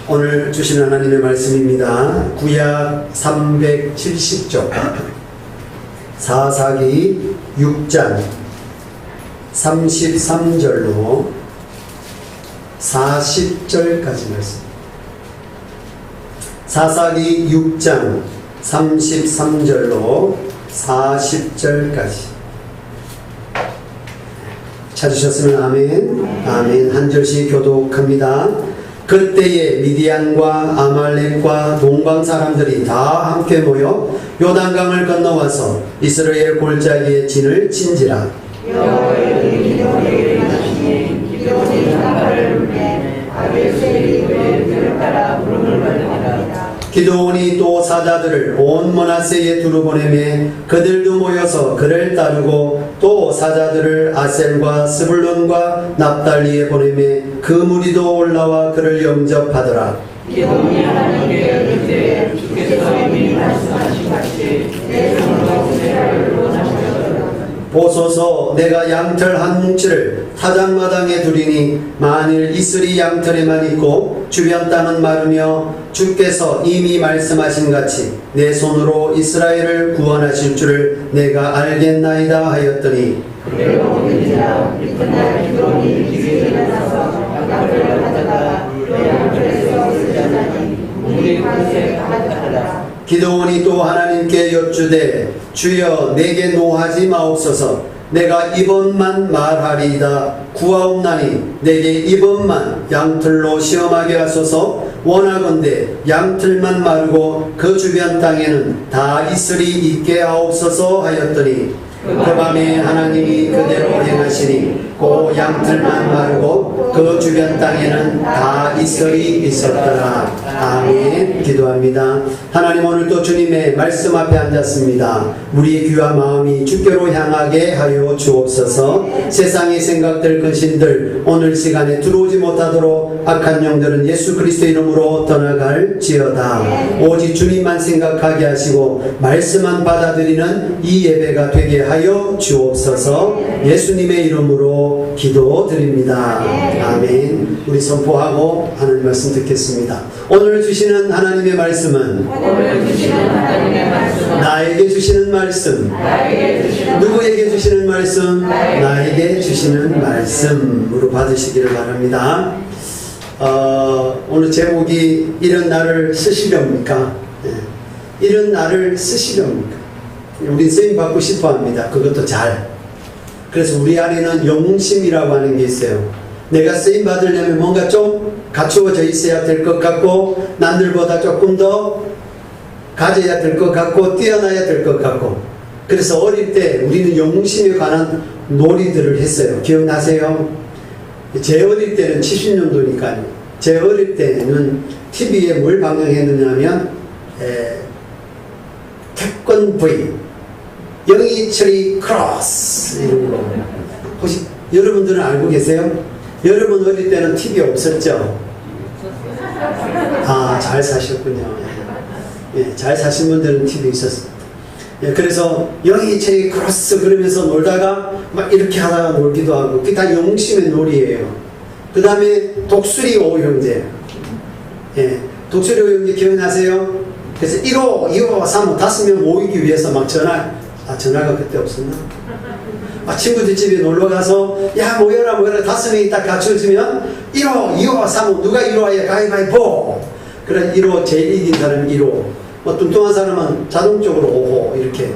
오늘 주시는 하나님의 말씀입니다. 구약 370쪽 사사기 6장 33절로 40절까지 말씀. 사사기 6장 33절로 40절까지. 찾으셨으면 아멘. 아멘. 한 절씩 교독합니다. 그때에 미디안과 아말렉과 동방 사람들이 다 함께 모여 요단강을 건너와서 이스라엘 골짜기에 진을 친지라. 여호와의 기도를 하시니 기도의 나팔을 울매 아벨셀이 그를 따라 부름을 받으니라. 기드온이 또 사자들을 온 므낫세에 두루 보내매 그들도 모여서 그를 따르고 또 사자들을 아셀과 스불론과 납달리에 보내매 그 무리도 올라와 그를 영접하더라. 기드온이 하나님께 그때 주께서 이미 말씀하신 같이 내 손으로 구세라를 원하셨다. 보소서 내가 양털 한 뭉치를 타작마당에 두리니 만일 이슬이 양털에만 있고 주변 땅은 마르며 주께서 이미 말씀하신 같이 내 손으로 이스라엘을 구원하실 줄을 내가 알겠나이다 하였더니 그대로 되니라. 이튿날 기드온이 기세에 일어나서 양털을 가져다가 양털에서 쓰자니 우리 그릇에 가득하더라. 기드온이 또 하나님께 여쭈되 주여 내게 노하지 마옵소서. 내가 이번만 말하리이다. 구하옵나니 내게 이번만 양틀로 시험하게 하소서. 원하건대 양틀만 마르고 그 주변 땅에는 다 이슬이 있게 하옵소서 하였더니 그 밤에 하나님이 그대로 행하시니 그 양틀만 마르고 그 주변 땅에는 다 이슬이 있었더라. 아멘. 기도합니다. 하나님, 오늘도 주님의 말씀 앞에 앉았습니다. 우리의 귀와 마음이 주께로 향하게 하여 주옵소서. 세상의 생각들, 근심들 오늘 시간에 들어오지 못하도록 악한 영들은 예수 그리스도의 이름으로 떠나갈지어다. 오직 주님만 생각하게 하시고 말씀만 받아들이는 이 예배가 되게 하여 주옵소서. 예수님의 이름으로 기도드립니다. 아멘. 우리 선포하고 하나님 말씀 듣겠습니다. 오늘 주시는 하나님의 말씀은 나에게 주시는 말씀. 누구에게 주시는 말씀? 나에게 주시는 말씀으로 받으시기를 바랍니다. 오늘 제목이 이런 나를 쓰시렵니까? 이런 나를 쓰시렵니까? 우린 쓰임 받고 싶어 합니다. 그것도 잘. 그래서 우리 안에는 영웅심이라고 하는 게 있어요. 내가 쓰임 받으려면 뭔가 좀 갖추어져 있어야 될 것 같고, 남들보다 조금 더 가져야 될 것 같고, 뛰어나야 될 것 같고. 그래서 어릴 때 우리는 영웅심에 관한 놀이들을 했어요. 기억나세요? 제 어릴 때는 70년도니까요. 제 어릴 때는 TV에 뭘 방영했느냐면 태권브이, 영희철이 크로스 이런 거. 혹시 여러분들은 알고 계세요? 여러분 어릴 때는 TV 없었죠? 아, 잘 사셨군요. 예, 잘 사신 분들은 TV 있었습니다. 예, 그래서 영희철이 크로스 그러면서 놀다가 막 이렇게 하다가 놀기도 하고, 그게 다 영웅심의 놀이에요. 그 다음에 독수리 오형제. 예, 독수리 오형제 기억나세요? 그래서 1호, 2호, 3호 5명 모이기 위해서 막 전화가 그때 없었나? 친구들 집에 놀러가서 야 모여라 5명이 딱 갖춰지면 1호, 2호, 3호 누가 1호야 가위바위보. 그래 1호 제일 이긴 사람이 1호. 뭐 뚱뚱한 사람은 자동적으로 5호 이렇게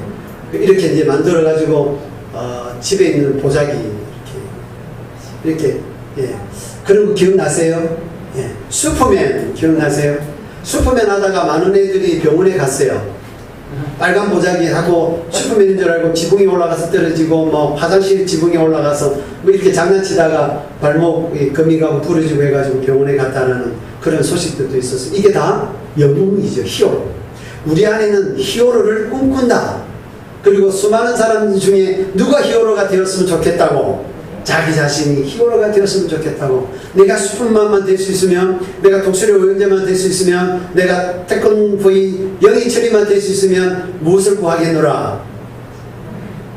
이제 만들어 가지고 집에 있는 보자기 이렇게 예. 그런 거 기억나세요? 예. 슈퍼맨 기억나세요? 슈퍼맨 하다가 많은 애들이 병원에 갔어요. 빨간 보자기 하고 슈퍼맨인 줄 알고 지붕에 올라가서 떨어지고, 뭐 화장실 지붕에 올라가서 뭐 이렇게 장난치다가 발목 금이 가고 부러지고 해가지고 병원에 갔다는 그런 소식들도 있었어요. 이게 다 영웅이죠. 히어로. 우리 안에는 히어로를 꿈꾼다. 그리고 수많은 사람 중에 누가 히어로가 되었으면 좋겠다고, 자기 자신이 히어로가 되었으면 좋겠다고, 내가 슈퍼맨만 될 수 있으면, 내가 독수리 오형제만 될 수 있으면, 내가 태권브이 영희철이만 될 수 있으면 무엇을 구하겠노라?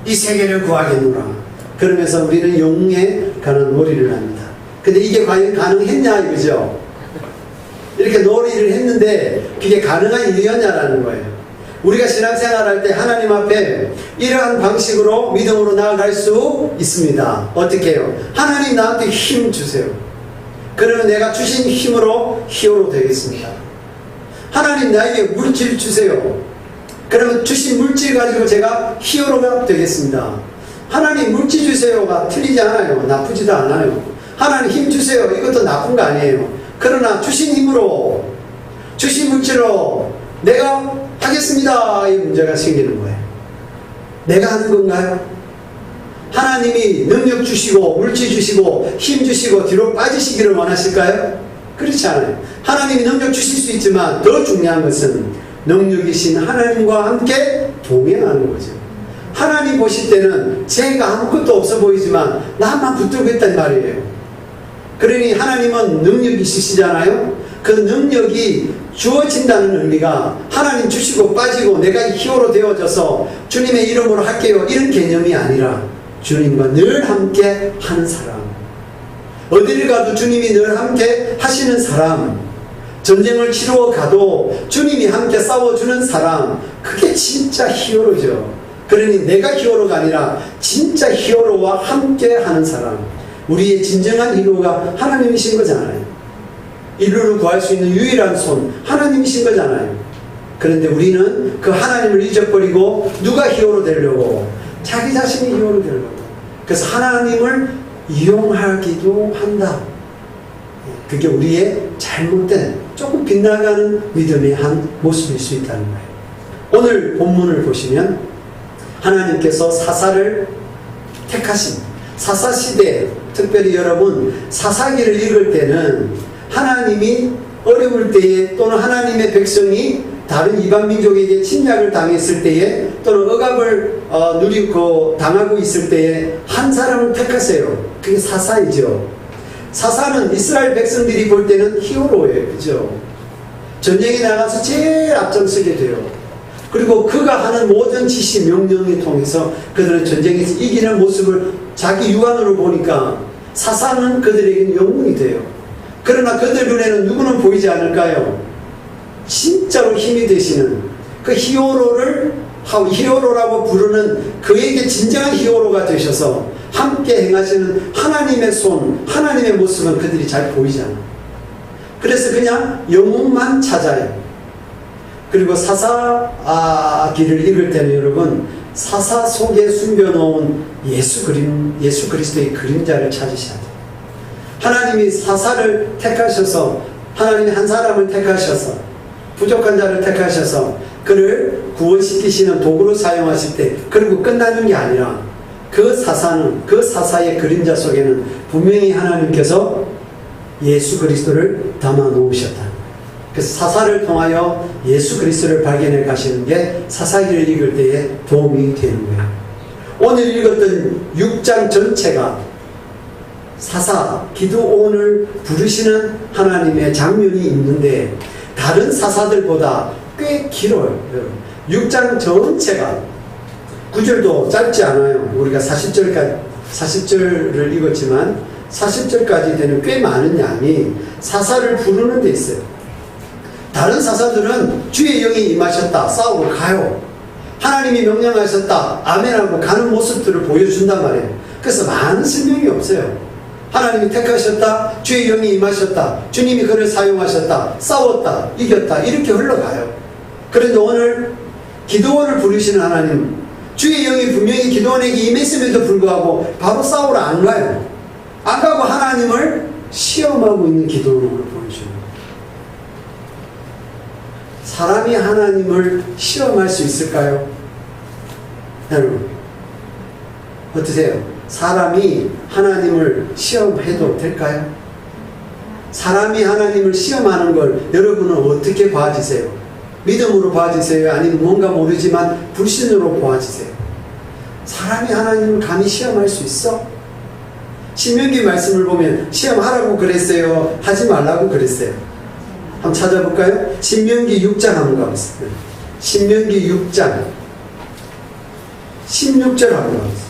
이 세계를 구하겠노라. 그러면서 우리는 영웅에 관한 놀이를 합니다. 근데 이게 과연 가능했냐 이거죠. 그렇게 놀이를 했는데 그게 가능한 일이었냐라는 거예요. 우리가 신앙생활할 때 하나님 앞에 이러한 방식으로 믿음으로 나아갈 수 있습니다. 어떻게 해요? 하나님 나한테 힘 주세요. 그러면 내가 주신 힘으로 히어로 되겠습니다. 하나님 나에게 물질 주세요. 그러면 주신 물질 가지고 제가 히어로가 되겠습니다. 하나님 물질 주세요가 틀리지 않아요. 나쁘지도 않아요. 하나님 힘 주세요. 이것도 나쁜 거 아니에요. 그러나 주신 힘으로, 주신 물질로 내가 하겠습니다. 이 문제가 생기는 거예요. 내가 하는 건가요? 하나님이 능력 주시고 물질 주시고 힘 주시고 뒤로 빠지시기를 원하실까요? 그렇지 않아요. 하나님이 능력 주실 수 있지만 더 중요한 것은 능력이신 하나님과 함께 동행하는 거죠. 하나님 보실 때는 제가 아무것도 없어 보이지만 나만 붙들고 있단 말이에요. 그러니 하나님은 능력이 있으시잖아요. 그 능력이 주어진다는 의미가 하나님 주시고 빠지고 내가 히어로 되어져서 주님의 이름으로 할게요 이런 개념이 아니라 주님과 늘 함께 하는 사람, 어디를 가도 주님이 늘 함께 하시는 사람, 전쟁을 치루어 가도 주님이 함께 싸워주는 사람, 그게 진짜 히어로죠. 그러니 내가 히어로가 아니라 진짜 히어로와 함께 하는 사람, 우리의 진정한 히어로가 하나님이신 거잖아요. 인류를 구할 수 있는 유일한 손 하나님이신 거잖아요. 그런데 우리는 그 하나님을 잊어버리고 누가 히어로 되려고? 자기 자신이 히어로 되려고. 그래서 하나님을 이용하기도 한다. 그게 우리의 잘못된 조금 빗나가는 믿음의 한 모습일 수 있다는 거예요. 오늘 본문을 보시면 하나님께서 사사를 택하신 사사시대, 특별히 여러분 사사기를 읽을 때는 하나님이 어려울 때에 또는 하나님의 백성이 다른 이방 민족에게 침략을 당했을 때에 또는 억압을 누리고 당하고 있을 때에 한 사람을 택하세요. 그게 사사이죠. 사사는 이스라엘 백성들이 볼 때는 히어로예요. 그죠? 전쟁에 나가서 제일 앞장서게 돼요. 그리고 그가 하는 모든 지시 명령에 통해서 그들은 전쟁에서 이기는 모습을 자기 육안으로 보니까 사사는 그들에게는 영웅이 돼요. 그러나 그들 눈에는 누구는 보이지 않을까요? 진짜로 힘이 되시는 그 히어로라고 부르는 그에게 진정한 히어로가 되셔서 함께 행하시는 하나님의 손, 하나님의 모습은 그들이 잘 보이지 않아요. 그래서 그냥 영웅만 찾아요. 그리고 사사기를 읽을 때는 여러분 사사 속에 숨겨놓은 예수 그리스도의 그림자를 찾으셔야 돼요. 하나님이 사사를 택하셔서 하나님이 한 사람을 택하셔서 부족한 자를 택하셔서 그를 구원시키시는 도구로 사용하실 때 그리고 끝나는 게 아니라 그 사사의 그림자 속에는 분명히 하나님께서 예수 그리스도를 담아 놓으셨다. 그래서 사사를 통하여 예수 그리스도를 발견해 가시는 게 사사기를 읽을 때에 도움이 되는 거예요. 오늘 읽었던 6장 전체가 사사, 기드온을 부르시는 하나님의 장면이 있는데 다른 사사들보다 꽤 길어요. 6장 전체가 9절도 짧지 않아요. 우리가 40절을 읽었지만 40절까지 되는 꽤 많은 양이 사사를 부르는 데 있어요. 다른 사사들은 주의 영이 임하셨다, 싸우고 가요. 하나님이 명령하셨다, 아멘하고 가는 모습들을 보여준단 말이에요. 그래서 많은 설명이 없어요. 하나님이 택하셨다, 주의 영이 임하셨다, 주님이 그를 사용하셨다, 싸웠다, 이겼다, 이렇게 흘러가요. 그런데 오늘 기드온을 부르시는 하나님, 주의 영이 분명히 기드온에게 임했음에도 불구하고 바로 싸우러 안 가요. 안 가고 하나님을 시험하고 있는 기드온을 보여줘요. 사람이 하나님을 시험할 수 있을까요? 여러분 어떠세요? 사람이 하나님을 시험해도 될까요? 사람이 하나님을 시험하는 걸 여러분은 어떻게 봐주세요? 믿음으로 봐주세요? 아니면 뭔가 모르지만 불신으로 봐주세요? 사람이 하나님을 감히 시험할 수 있어? 신명기 말씀을 보면 시험하라고 그랬어요? 하지 말라고 그랬어요? 한번 찾아볼까요? 신명기 6장 한번 가보겠습니다. 신명기 6장 16절 한번 가보겠습니다.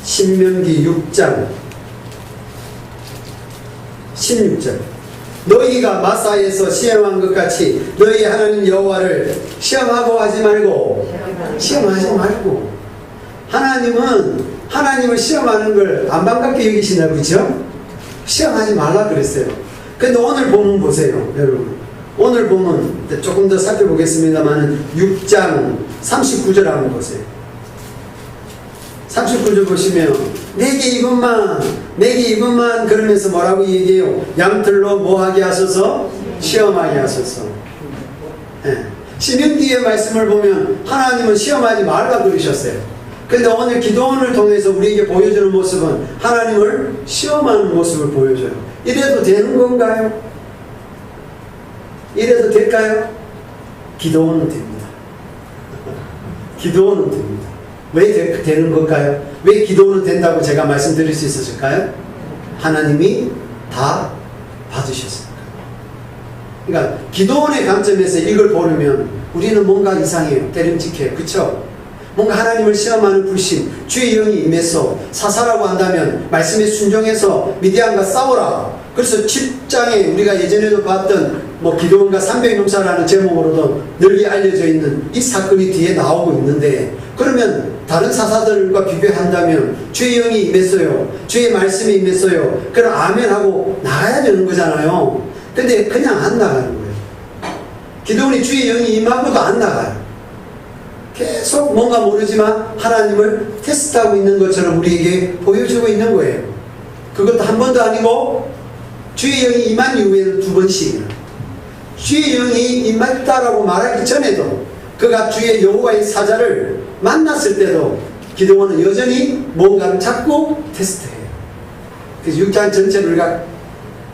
신명기 6장 16절. 너희가 마사에서 시험한 것 같이 너희 하나님 여호와를 시험하고 하지 말고, 시험하지 말고. 하나님은 하나님을 시험하는 걸 안 반갑게 여기시나 보죠? 시험하지 말라 그랬어요. 근데 오늘 본문 보세요, 여러분. 오늘 보면 조금 더 살펴보겠습니다만 6장 39절 한번 보세요. 39절 보시면 내게 이것만 그러면서 뭐라고 얘기해요? 양털로 뭐하게 하소서? 시험하게 하소서. 네. 신명기의 말씀을 보면 하나님은 시험하지 말라 그러셨어요. 근데 오늘 기도원을 통해서 우리에게 보여주는 모습은 하나님을 시험하는 모습을 보여줘요. 이래도 되는 건가요? 이래도 될까요? 기도원은 됩니다. 기도원은 됩니다. 왜 되는 걸까요? 왜 기도원은 된다고 제가 말씀드릴 수 있었을까요? 하나님이 다 받으셨습니다. 그러니까 기도원의 관점에서 이걸 보려면 우리는 뭔가 이상해요. 때림직해요. 그쵸? 뭔가 하나님을 시험하는 불신, 주의 영이 임해서 사사라고 한다면 말씀에 순종해서 미디안과 싸우라. 그래서 10장에 우리가 예전에도 봤던 기도원과 300용사라는 제목으로도 널리 알려져 있는 이 사건이 뒤에 나오고 있는데, 그러면 다른 사사들과 비교한다면 주의 영이 임했어요, 주의 말씀이 임했어요, 그럼 아멘 하고 나가야 되는 거잖아요. 근데 그냥 안 나가는 거예요. 기도원이 주의 영이 임하고도 안 나가요. 계속 뭔가 모르지만 하나님을 테스트하고 있는 것처럼 우리에게 보여주고 있는 거예요. 그것도 한 번도 아니고 주의 영이 임한 이후에는 2번씩이나, 주의 영이 임했다라고 말하기 전에도 그가 주의 여호와의 사자를 만났을 때도 기도원은 여전히 뭔가를 자꾸 테스트해요. 그래서 6장 전체를 우리가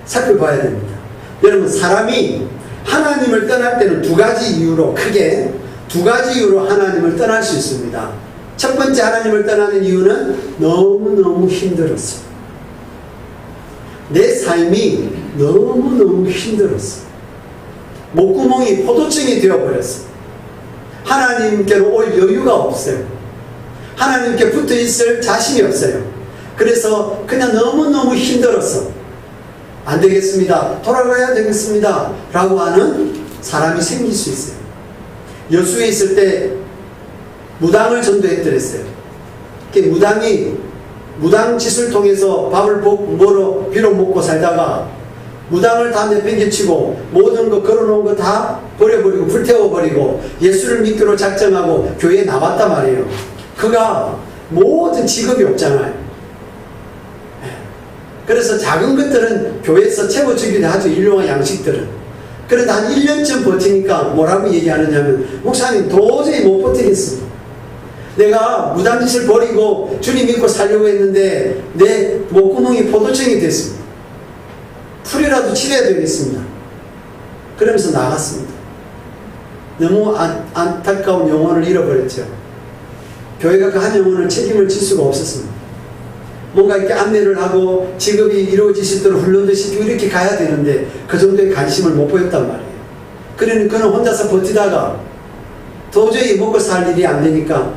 살펴봐야 됩니다. 여러분, 사람이 하나님을 떠날 때는 크게 두 가지 이유로 하나님을 떠날 수 있습니다. 첫 번째, 하나님을 떠나는 이유는 너무너무 힘들었어. 내 삶이 너무너무 힘들었어. 목구멍이 포도청이 되어버렸어. 하나님께로 올 여유가 없어요. 하나님께 붙어 있을 자신이 없어요. 그래서 그냥 너무너무 힘들었어. 안 되겠습니다, 돌아가야 되겠습니다 라고 하는 사람이 생길 수 있어요. 여수에 있을 때 무당을 전도했더랬어요. 무당짓을 통해서 밥을 비록 먹고 살다가 무당을 다 내팽개치고 모든 거 걸어놓은 거 다 버려버리고 불태워버리고 예수를 믿기로 작정하고 교회에 나왔단 말이에요. 그가 모든 직업이 없잖아요. 그래서 작은 것들은 교회에서 채워주기도 하죠. 일용할 양식들은. 그런데 한 1년쯤 버티니까 뭐라고 얘기하느냐면, 목사님 도저히 못 버티겠습니다. 내가 무당짓을 버리고 주님 믿고 살려고 했는데 내 목구멍이 포도청이 됐습니다. 풀이라도 칠해야 되겠습니다. 그러면서 나갔습니다. 너무 안타까운 영혼을 잃어버렸죠. 교회가 그 한 영혼을 책임을 질 수가 없었습니다. 뭔가 이렇게 안내를 하고 직업이 이루어질 수 있도록 훈련도 시키고 이렇게 가야 되는데 그 정도의 관심을 못 보였단 말이에요. 그러니 그는 혼자서 버티다가 도저히 먹고 살 일이 안 되니까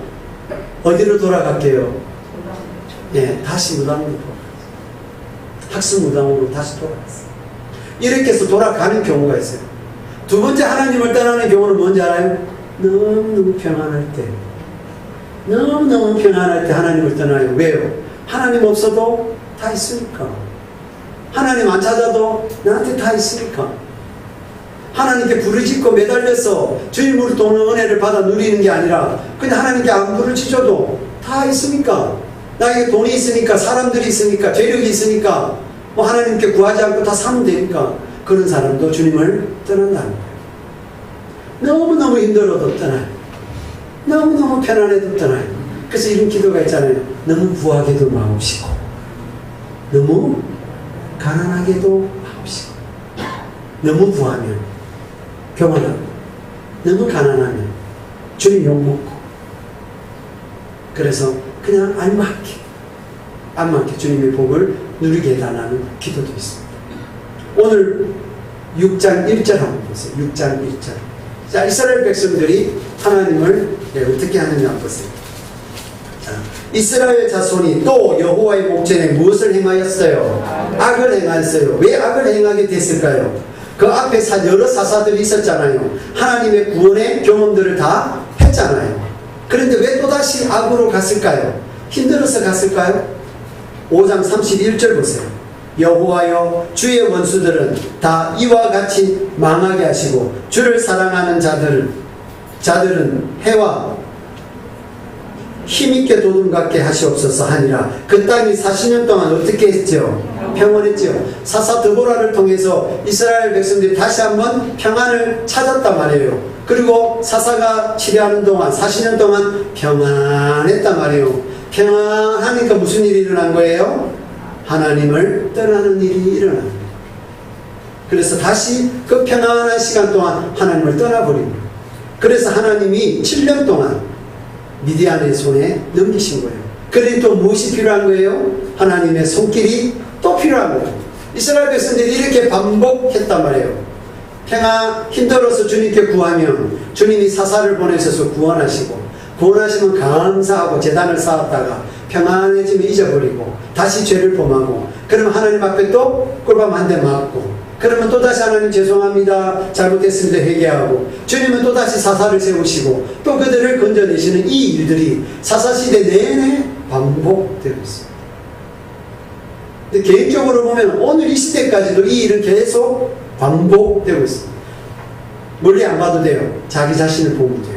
어디로 돌아갈게요? 예, 다시 무당으로 돌아갔어요. 학습 무당으로 다시 돌아갔어요. 이렇게 해서 돌아가는 경우가 있어요. 두 번째, 하나님을 떠나는 경우는 뭔지 알아요? 너무너무 평안할 때, 너무너무 평안할 때 하나님을 떠나요. 왜요? 하나님 없어도 다 있으니까. 하나님 안 찾아도 나한테 다 있으니까. 하나님께 부르짖고 매달려서 주님으로 도는 은혜를 받아 누리는 게 아니라 그냥 하나님께 안 부르짖어도 다 있으니까. 나에게 돈이 있으니까, 사람들이 있으니까, 재력이 있으니까 하나님께 구하지 않고 다 사면 되니까. 그런 사람도 주님을 떠난다는 거예요. 너무너무 힘들어도 떠나요. 너무너무 편안해도 떠나요. 그래서 이런 기도가 있잖아요. 너무 부하게도 마옵시고, 너무 가난하게도 마옵시고. 너무 부하면 교만하고, 너무 가난하면 주님 욕먹고. 그래서 그냥 알맞게 주님의 복을 누리게 해달라는 기도도 있습니다. 오늘 6장 1절 한번 보세요. 6장 1절. 자, 이스라엘 백성들이 하나님을 어떻게 하느냐 보세요. 이스라엘 자손이 또 여호와의 목전에 무엇을 행하였어요? 악을 행하였어요. 왜 악을 행하게 됐을까요? 그 앞에 여러 사사들이 있었잖아요. 하나님의 구원의 경험들을 다 했잖아요. 그런데 왜 또다시 악으로 갔을까요? 힘들어서 갔을까요? 5장 31절 보세요. 여호와여, 주의 원수들은 다 이와 같이 망하게 하시고 주를 사랑하는 자들은 해와 힘있게 도둑같게 하시옵소서 하니라. 그 땅이 40년 동안 어떻게 했죠? 평온했죠. 사사 드보라를 통해서 이스라엘 백성들이 다시 한번 평안을 찾았단 말이에요. 그리고 사사가 치료하는 동안 40년 동안 평안했단 말이에요. 평안하니까 무슨 일이 일어난 거예요? 하나님을 떠나는 일이 일어난 거예요. 그래서 다시 그 평안한 시간 동안 하나님을 떠나버립니다. 그래서 하나님이 7년 동안 미디안의 손에 넘기신 거예요. 그런데 또 무엇이 필요한 거예요? 하나님의 손길이 또 필요한 거예요. 이스라엘 백성들이 이렇게 반복했단 말이에요. 힘들어서 주님께 구하면 주님이 사사를 보내셔서 구원하시고, 구원하시면 감사하고 제단을 쌓았다가 평안해지면 잊어버리고 다시 죄를 범하고, 그러면 하나님 앞에 또 꿀밤 한 대 맞고, 그러면 또다시 하나님 죄송합니다, 잘못했습니다 회개하고, 주님은 또다시 사사를 세우시고 또 그들을 건져내시는 이 일들이 사사시대 내내 반복되고 있습니다. 근데 개인적으로 보면 오늘 이 시대까지도 이 일은 계속 반복되고 있습니다. 멀리 안 봐도 돼요. 자기 자신을 보면 돼요.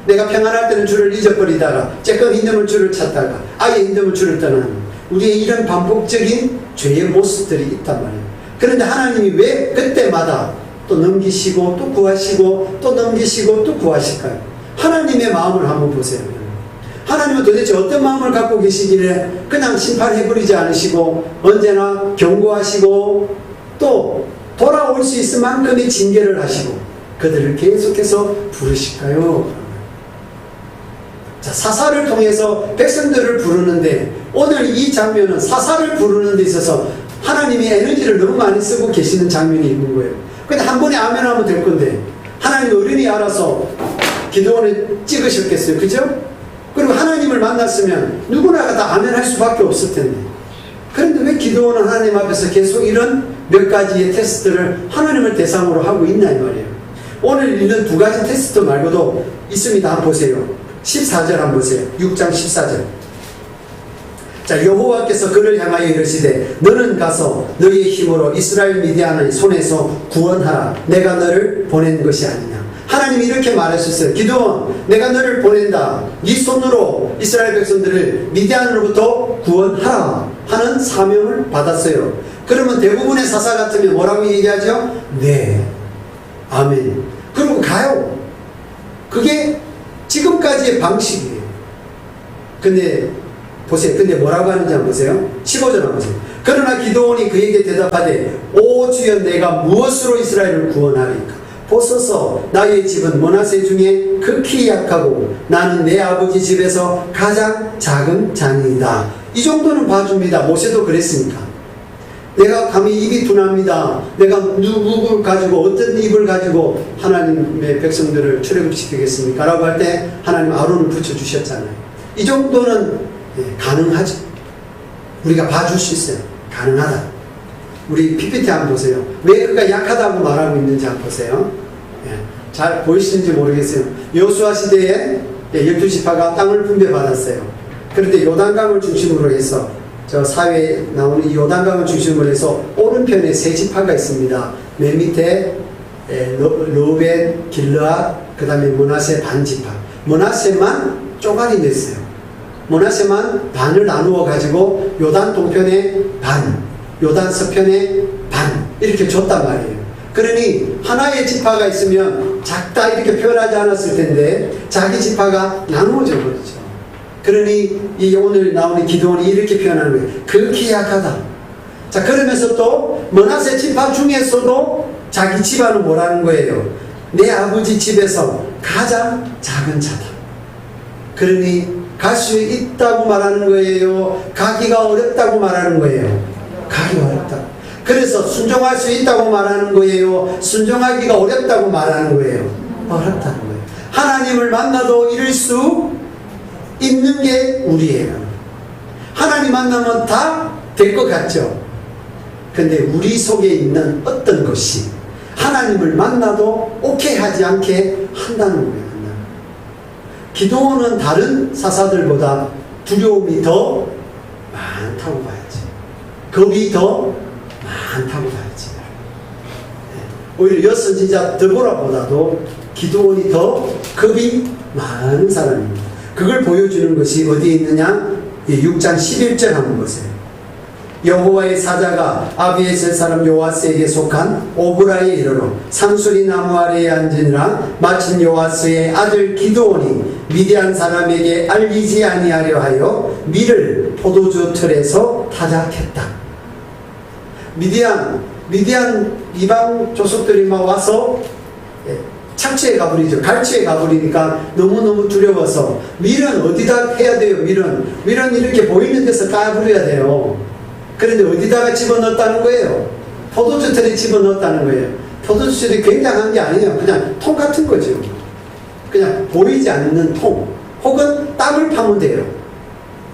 내가 평안할 때는 주를 잊어버리다가 조금 힘듦을 주를 찾다가 아예 힘듦을 주를 떠나는 우리의 이런 반복적인 죄의 모습들이 있단 말이에요. 그런데 하나님이 왜 그때마다 또 넘기시고 또 구하시고 또 넘기시고 또 구하실까요? 하나님의 마음을 한번 보세요. 하나님은 도대체 어떤 마음을 갖고 계시길래 그냥 심판해버리지 않으시고 언제나 경고하시고 또 돌아올 수 있을 만큼의 징계를 하시고 그들을 계속해서 부르실까요? 자, 사사를 통해서 백성들을 부르는데 오늘 이 장면은 사사를 부르는 데 있어서 하나님이 에너지를 너무 많이 쓰고 계시는 장면이 있는 거예요. 근데 한 번에 아멘 하면 될 건데 하나님 어른이 알아서 기도원을 찍으셨겠어요. 그죠? 그리고 하나님을 만났으면 누구나가 다 아멘 할 수밖에 없을 텐데, 그런데 왜 기도원은 하나님 앞에서 계속 이런 몇 가지의 테스트를 하나님을 대상으로 하고 있나 이 말이에요. 오늘 있는 두 가지 테스트 말고도 있습니다. 한번 보세요. 14절 한번 보세요. 6장 14절. 자, 여호와께서 그를 향하여 이르시되 너는 가서 너희의 힘으로 이스라엘 미디안의 손에서 구원하라. 내가 너를 보낸 것이 아니냐. 하나님이 이렇게 말하셨어요. 기도원, 내가 너를 보낸다. 네 손으로 이스라엘 백성들을 미디안으로부터 구원하라 하는 사명을 받았어요. 그러면 대부분의 사사 같으면 뭐라고 얘기하죠? 네, 아멘. 그리고 가요. 그게 지금까지의 방식이에요. 근데 보세요. 근데 뭐라고 하는지 한번 보세요. 15절 한번 보세요. 그러나 기도원이 그에게 대답하되 오 주여, 내가 무엇으로 이스라엘을 구원하리까? 보소서, 나의 집은 므낫세 중에 극히 약하고 나는 내 아버지 집에서 가장 작은 자니이다. 이 정도는 봐줍니다. 모세도 그랬으니까. 내가 감히 입이 둔합니다. 내가 누구를 가지고 어떤 입을 가지고 하나님의 백성들을 출애굽시키겠습니까? 라고 할 때 하나님 아론을 붙여주셨잖아요. 이 정도는 가능하죠. 우리가 봐줄 수 있어요. 가능하다. 우리 PPT 한번 보세요. 왜 그가 약하다고 말하고 있는지 한번 보세요. 잘 보이시는지 모르겠어요. 여호수아 시대에 12지파가 땅을 분배받았어요. 그런데 요단강을 중심으로 해서 저 사회에 나오는 이 요단강을 중심으로 해서 오른편에 세 지파가 있습니다. 맨 밑에 르벤, 길르앗, 그 다음에 므낫세 반지파. 므낫세만 쪼가리 냈어요. 므낫세만 반을 나누어 가지고 요단 동편에 반, 요단 서편에 반 이렇게 줬단 말이에요. 그러니 하나의 지파가 있으면 작다 이렇게 표현하지 않았을 텐데 자기 지파가 나누어져 버렸죠. 그러니 이 오늘 나오는 기도원이 이렇게 표현하는 거예요. 극히 약하다. 자, 그러면서 또 므낫세 지파 중에서도 자기 집안은 뭐라는 거예요? 내 아버지 집에서 가장 작은 자다. 그러니 갈 수 있다고 말하는 거예요? 가기가 어렵다고 말하는 거예요? 가기가 어렵다. 그래서 순종할 수 있다고 말하는 거예요? 순종하기가 어렵다고 말하는 거예요? 어렵다는 거예요. 하나님을 만나도 이룰 수 있는 게 우리예요. 하나님 만나면 다 될 것 같죠? 근데 우리 속에 있는 어떤 것이 하나님을 만나도 오케이 하지 않게 한다는 거예요. 기도는 다른 사사들보다 두려움이 더 많다고 봐야지. 겁이 더 많다고 봐야지. 오히려 여선지자 드보라보다도 기도원이 더 겁이 많은 사람입니다. 그걸 보여주는 것이 어디에 있느냐? 6장 11절 한번 보세요. 여호와의 사자가 아비에셀 사람 요아스에게 속한 오브라에 이르러 상수리 나무 아래에 앉으니라. 마침 요아스의 아들 기드온이 미디안 사람에게 알리지 아니하려 하여 밀을 포도주 틀에서 타작했다. 미디안 이방 조속들이 막 와서 착취해 가버리죠. 갈취해 가버리니까 너무너무 두려워서 밀은 어디다 해야 돼요? 밀은 이렇게 보이는 데서 까버려야 돼요. 그런데 어디다가 집어넣었다는 거예요? 포도주 틀에 집어넣었다는 거예요. 포도주 틀이 굉장한 게 아니에요. 그냥 통 같은 거죠. 그냥 보이지 않는 통. 혹은 땅을 파면 돼요.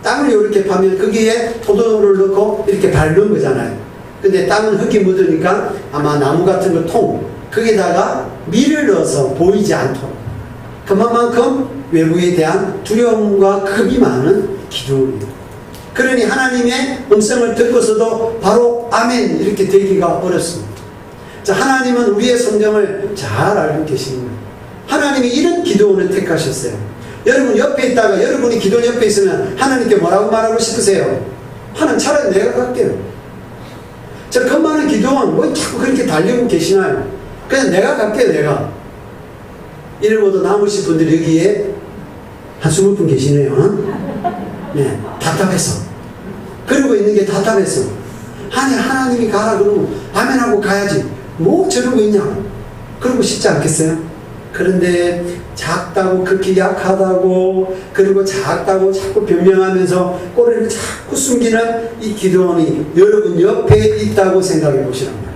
땅을 이렇게 파면 거기에 포도를 넣고 이렇게 바른 거잖아요. 근데 땅은 흙이 묻으니까 아마 나무 같은 거 통. 거기다가 밀을 넣어서 보이지 않도록. 그만큼 외부에 대한 두려움과 겁이 많은 기도입니다. 그러니 하나님의 음성을 듣고서도 바로 아멘 이렇게 되기가 어렵습니다. 자, 하나님은 우리의 성경을 잘 알고 계십니다. 하나님이 이런 기도원을 택하셨어요. 여러분 옆에 있다가 여러분이 기도원 옆에 있으면 하나님께 뭐라고 말하고 싶으세요? 하나님 차라리 내가 갈게요. 저 그 많은 기도원 뭐 자꾸 그렇게 달리고 계시나요? 그냥 내가 갈게요. 내가. 이러고도 남으신 분들이 여기에 한 20분 계시네요. 네, 답답해서. 그러고 있는 게 답답해서. 아니, 하나님이 가라 그러면 아멘하고 가야지. 뭐 저러고 있냐? 그러고 싶지 않겠어요? 그런데 작다고, 그렇게 약하다고, 그리고 작다고 자꾸 변명하면서 꼬리를 자꾸 숨기는 이 기도원이 여러분 옆에 있다고 생각해 보시란 말이에요.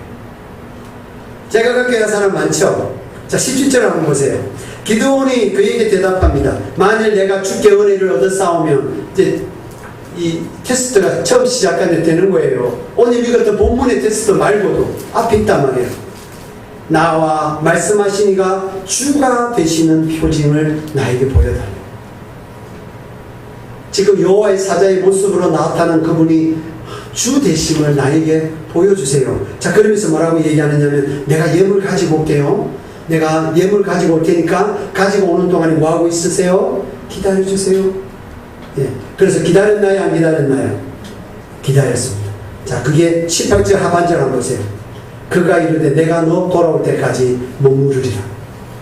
제가 그렇게 한 사람 많죠? 자, 17절 한번 보세요. 기드온이 그에게 대답합니다. 만일 내가 주께 은혜를 얻어 싸우면 이제 이 테스트가 처음 시작할 때 되는 거예요. 오늘 이것도 본문의 테스트 말고도 앞에 있단 말이에요. 나와 말씀하시니가 주가 되시는 표징을 나에게 보여달라. 지금 여호와의 사자의 모습으로 나타난 그분이 주 되심을 나에게 보여주세요. 자, 그러면서 뭐라고 얘기하느냐면 내가 예물 가지고 올게요. 내가 예물 가지고 올 테니까 가지고 오는 동안에 뭐하고 있으세요? 기다려주세요. 예. 그래서 기다렸나요? 안 기다렸나요? 기다렸습니다. 자, 그게 18절 하반절 한번 보세요. 그가 이르되 내가 너 돌아올 때까지 머무르리라.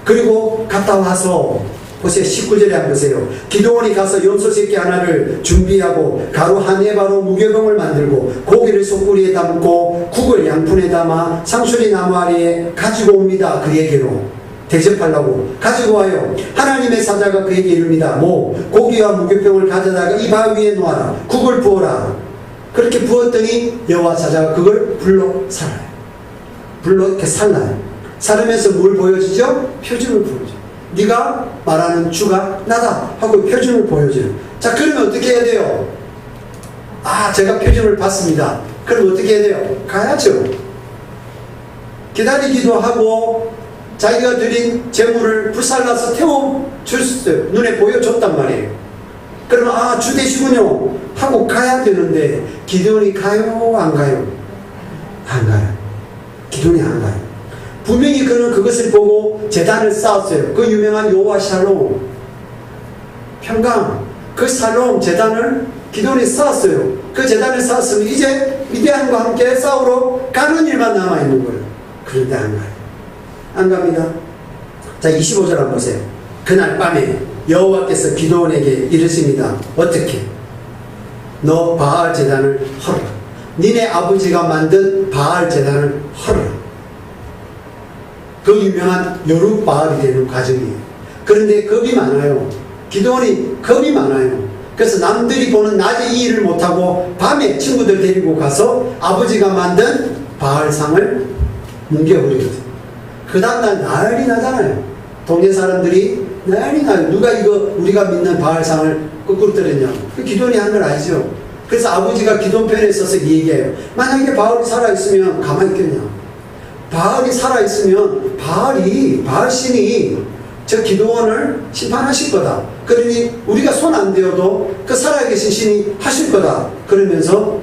그리고 갔다 와서 보세요. 19절에 한번 보세요. 기드온이 가서 염소 새끼 하나를 준비하고 가루 한 에바로 무교병을 만들고 고기를 솥구리에 담고 국을 양푼에 담아 상수리 나무 아래에 가지고 옵니다. 그에게로 대접하려고 가지고 와요. 하나님의 사자가 그에게 이릅니다. 고기와 무교병을 가져다가 이 바위에 놓아라. 국을 부어라. 그렇게 부었더니 여호와 사자가 그걸 불러 살아요. 불러 이렇게 살라요. 살으면서 뭘 보여주죠? 표징을 보여줘요. 네가 말하는 주가 나다 하고 표징을 보여줘요. 자, 그러면 어떻게 해야 돼요? 아, 제가 표징을 봤습니다. 그럼 어떻게 해야 돼요? 가야죠. 기다리기도 하고 자기가 드린 재물을 불살라서 태워줄 수 있어요. 눈에 보여줬단 말이에요. 그러면 아, 주 되시군요 하고 가야 되는데 기드온이 가요? 안 가요? 안 가요. 기드온이 안 가요. 분명히 그는 그것을 보고 제단을 쌓았어요. 그 유명한 여호와 샬롬 평강, 그 샬롬 제단을 기드온이 쌓았어요. 그 제단을 쌓았으면 이제 미디안과 함께 싸우러 가는 일만 남아있는 거예요. 그런데 안 가요. 안 갑니다. 자, 25절 한번 보세요. 그날 밤에 여호와께서 기드온에게 이르십니다. 어떻게? 너 바알 제단을 헐어라. 니네 아버지가 만든 바알 제단을 헐어라. 그 유명한 여룻바알이 되는 과정이에요. 그런데 겁이 많아요. 기드온이 겁이 많아요. 그래서 남들이 보는 낮에 이 일을 못하고 밤에 친구들 데리고 가서 아버지가 만든 바알상을 뭉개버리거든요. 그 다음날 난리 나잖아요. 동네 사람들이 난리 나요. 누가 이거 우리가 믿는 바알상을 거꾸로 떨었냐고. 그 기도원이 한 걸 알죠. 그래서 아버지가 기도원 편에 있어서 얘기해요. 만약에 바알이 살아있으면 가만히 있겠냐. 바알이 살아있으면 바알 신이 저 기도원을 심판하실 거다. 그러니 우리가 손 안 대어도 그 살아계신 신이 하실 거다. 그러면서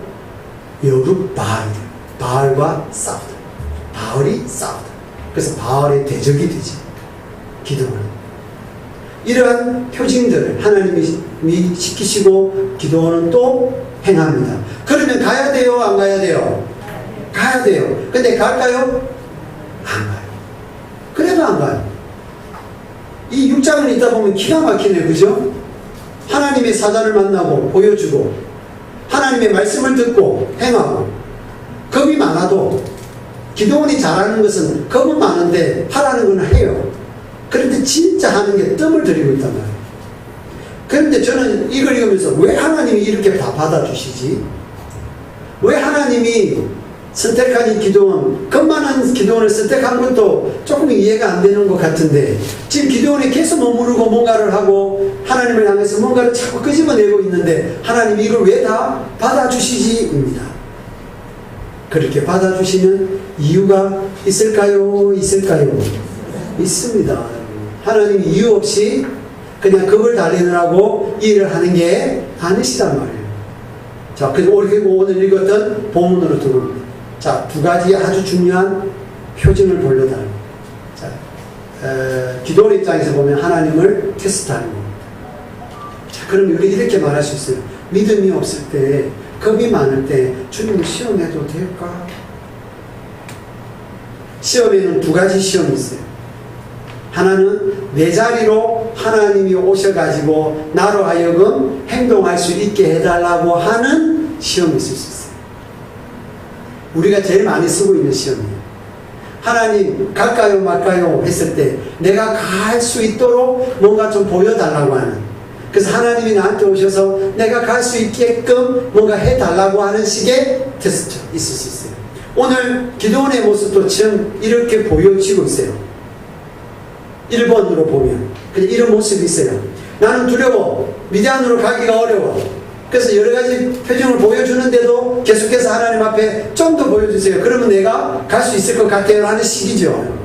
여루 바알이 돼요. 바알과 싸우다. 바알이 싸우다. 그래서 바알의 대적이 되지. 기도원은. 이러한 표징들을 하나님이 시키시고 기도원은 또 행합니다. 그러면 가야 돼요? 안 가야 돼요? 가야 돼요. 근데 갈까요? 안 가요. 그래도 안 가요. 이 6장을 읽다 보면 기가 막히네, 그죠? 하나님의 사자를 만나고 보여주고 하나님의 말씀을 듣고 행하고 겁이 많아도 기도원이 잘하는 것은 겁은 많은데 하라는 건 해요. 그런데 진짜 하는 게 뜸을 들이고 있단 말이에요. 그런데 저는 이걸 읽으면서 왜 하나님이 이렇게 다 받아주시지? 왜 하나님이 선택한 이 기도원, 겁많은 기도원을 선택한 것도 조금 이해가 안 되는 것 같은데 지금 기도원에 계속 머무르고 뭔가를 하고 하나님을 향해서 뭔가를 자꾸 끄집어내고 있는데 하나님이 이걸 왜 다 받아주시지입니다. 그렇게 받아주시는 이유가 있을까요? 있을까요? 있습니다. 하나님이 이유 없이 그냥 겁을 달리느라고 일을 하는 게 아니시단 말이에요. 자, 그래서 오늘 읽었던 본문으로 들어옵니다. 자, 두 가지 아주 중요한 표징을 보려다는 겁니다. 자, 기도원 입장에서 보면 하나님을 테스트하는 겁니다. 자, 그럼 우리 이렇게 말할 수 있어요. 믿음이 없을 때, 겁이 많을 때, 주님 시험해도 될까? 시험에는 두 가지 시험이 있어요. 하나는 내 자리로 하나님이 오셔가지고 나로 하여금 행동할 수 있게 해달라고 하는 시험이 있을 수 있어요. 우리가 제일 많이 쓰고 있는 시험이에요. 하나님 갈까요 말까요 했을 때 내가 갈 수 있도록 뭔가 좀 보여달라고 하는, 그래서 하나님이 나한테 오셔서 내가 갈 수 있게끔 뭔가 해달라고 하는 식의 테스트 있을 수 있어요. 오늘 기도원의 모습도 지금 이렇게 보여지고 있어요. 1번으로 보면 그냥 이런 모습이 있어요. 나는 두려워. 미디안으로 가기가 어려워. 그래서 여러 가지 표정을 보여주는데도 계속해서 하나님 앞에 좀 더 보여주세요. 그러면 내가 갈 수 있을 것 같아요 하는 식이죠.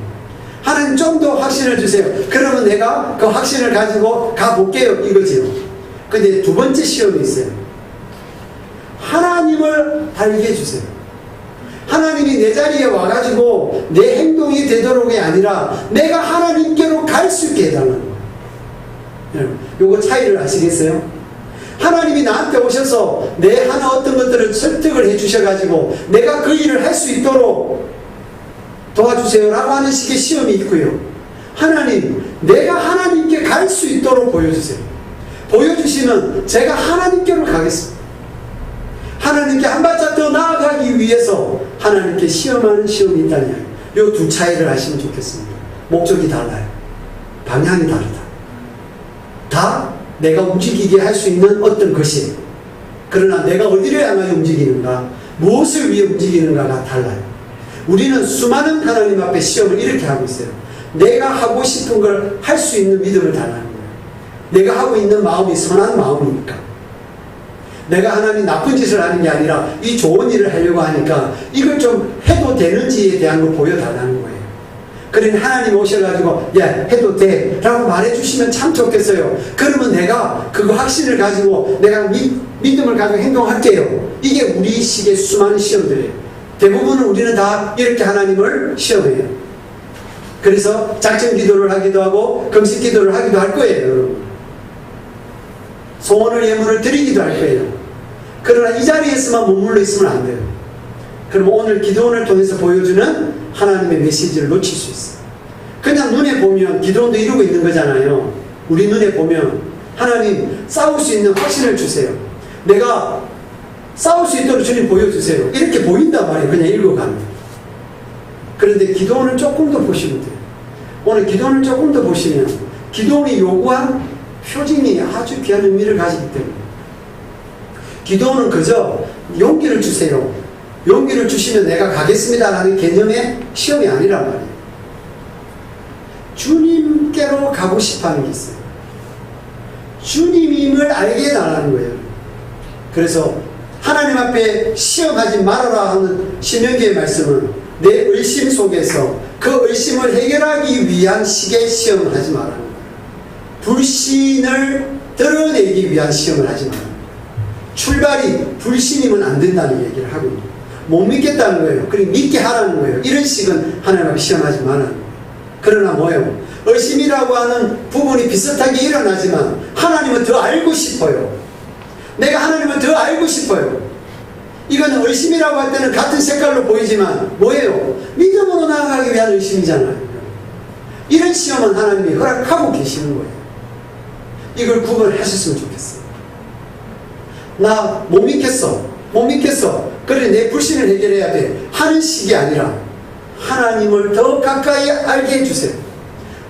하나님 좀 더 확신을 주세요. 그러면 내가 그 확신을 가지고 가볼게요 이거지요. 근데 두 번째 시험이 있어요. 하나님을 알게 해주세요. 하나님이 내 자리에 와가지고 내 행동이 되도록이 아니라 내가 하나님께로 갈 수 있게 해달라는 거예요. 여러분, 요거 차이를 아시겠어요? 하나님이 나한테 오셔서 내 하나 어떤 것들을 설득을 해주셔가지고 내가 그 일을 할 수 있도록 도와주세요 라고 하는 식의 시험이 있고요. 하나님, 내가 하나님께 갈 수 있도록 보여주세요. 보여주시면 제가 하나님께로 가겠습니다. 하나님께 한 발짝 더 나아가기 위해서 하나님께 시험하는 시험이 있다는 이야기. 이 두 차이를 아시면 좋겠습니다. 목적이 달라요. 방향이 다르다. 다 내가 움직이게 할 수 있는 어떤 것이, 그러나 내가 어디를 향하여 움직이는가, 무엇을 위해 움직이는가가 달라요. 우리는 수많은 하나님 앞에 시험을 이렇게 하고 있어요. 내가 하고 싶은 걸 할 수 있는 믿음을 달라는 거예요. 내가 하고 있는 마음이 선한 마음이니까. 내가 하나님 나쁜 짓을 하는 게 아니라 이 좋은 일을 하려고 하니까 이걸 좀 해도 되는지에 대한 걸 보여달라는 거예요. 그러니 하나님 오셔가지고 야 해도 돼 라고 말해주시면 참 좋겠어요. 그러면 내가 그거 확신을 가지고 내가 믿음을 가지고 행동할게요. 이게 우리 식의 수많은 시험들이에요. 대부분은 우리는 다 이렇게 하나님을 시험해요. 그래서 작전 기도를 하기도 하고 금식 기도를 하기도 할 거예요. 여러분. 소원을 예물을 드리기도 할 거예요. 그러나 이 자리에서만 머물러 있으면 안 돼요. 그럼 오늘 기도원을 통해서 보여주는 하나님의 메시지를 놓칠 수 있어요. 그냥 눈에 보면 기도원도 이루고 있는 거잖아요. 우리 눈에 보면 하나님 싸울 수 있는 확신을 주세요. 내가 싸울 수 있도록 주님 보여주세요. 이렇게 보인단 말이에요. 그냥 읽어가면. 그런데 기도원을 조금 더 보시면 돼요. 오늘 기도원을 조금 더 보시면 기도원이 요구한 표징이 아주 귀한 의미를 가지기 때문에 기도원은 그저 용기를 주세요. 용기를 주시면 내가 가겠습니다 라는 개념의 시험이 아니란 말이에요. 주님께로 가고 싶어하는 게 있어요. 주님임을 알게 달라는 거예요. 그래서 하나님 앞에 시험하지 말아라 하는 신명기의 말씀은 내 의심 속에서 그 의심을 해결하기 위한 식의 시험을 하지 말라는 거예요. 불신을 드러내기 위한 시험을 하지 말라는 거예요. 출발이 불신이면 안 된다는 얘기를 하고 있는 거예요. 못 믿겠다는 거예요. 그리고 믿게 하라는 거예요. 이런 식은 하나님 앞에 시험하지 말라는 거예요. 그러나 뭐예요? 의심이라고 하는 부분이 비슷하게 일어나지만 하나님은 더 알고 싶어요. 내가 하나님을 더 알고 싶어요. 이건 의심이라고 할 때는 같은 색깔로 보이지만 뭐예요? 믿음으로 나아가기 위한 의심이잖아요. 이런 시험은 하나님이 허락하고 계시는 거예요. 이걸 구분하셨으면 좋겠어요. 나 못 믿겠어. 못 믿겠어. 그래 내 불신을 해결해야 돼. 하는 식이 아니라 하나님을 더 가까이 알게 해주세요.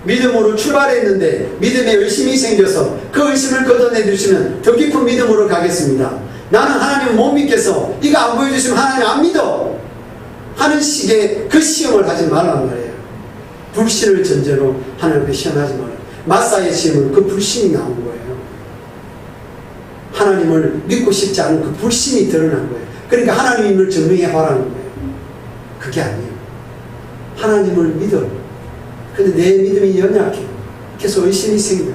믿음으로 출발했는데 믿음에 의심이 생겨서 그 의심을 걷어내 주시면 더 깊은 믿음으로 가겠습니다. 나는 하나님을 못 믿겠어. 이거 안 보여주시면 하나님 안 믿어. 하는 식의 그 시험을 하지 말란 말이에요. 불신을 전제로 하나님 앞에 시험하지 말아요. 마사의 시험은 그 불신이 나온 거예요. 하나님을 믿고 싶지 않은 그 불신이 드러난 거예요. 그러니까 하나님을 증명해 보라는 거예요. 그게 아니에요. 하나님을 믿어. 근데 내 믿음이 연약해. 계속 의심이 생겨.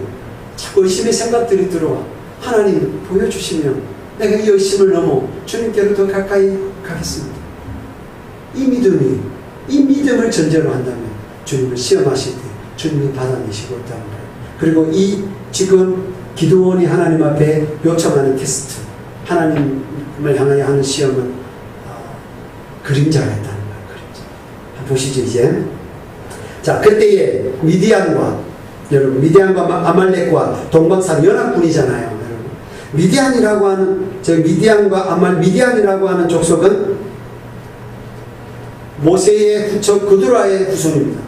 자꾸 의심의 생각들이 들어와. 하나님 보여주시면 내가 이 의심을 넘어 주님께로 더 가까이 가겠습니다. 이 믿음을 전제로 한다면 주님을 시험하실 때 주님이 받아내시고 있다는 거예요. 그리고 이 지금 기도원이 하나님 앞에 요청하는 테스트, 하나님을 향하여 하는 시험은 그림자가 있다는 거예요. 그림자. 한번 보시죠 이제. 자, 그때에 미디안과 아말렉과 동방산 연합군이잖아요. 여러분. 미디안이라고 하는 미디안이라고 하는 족속은 모세의 후처 그두라의 후손입니다.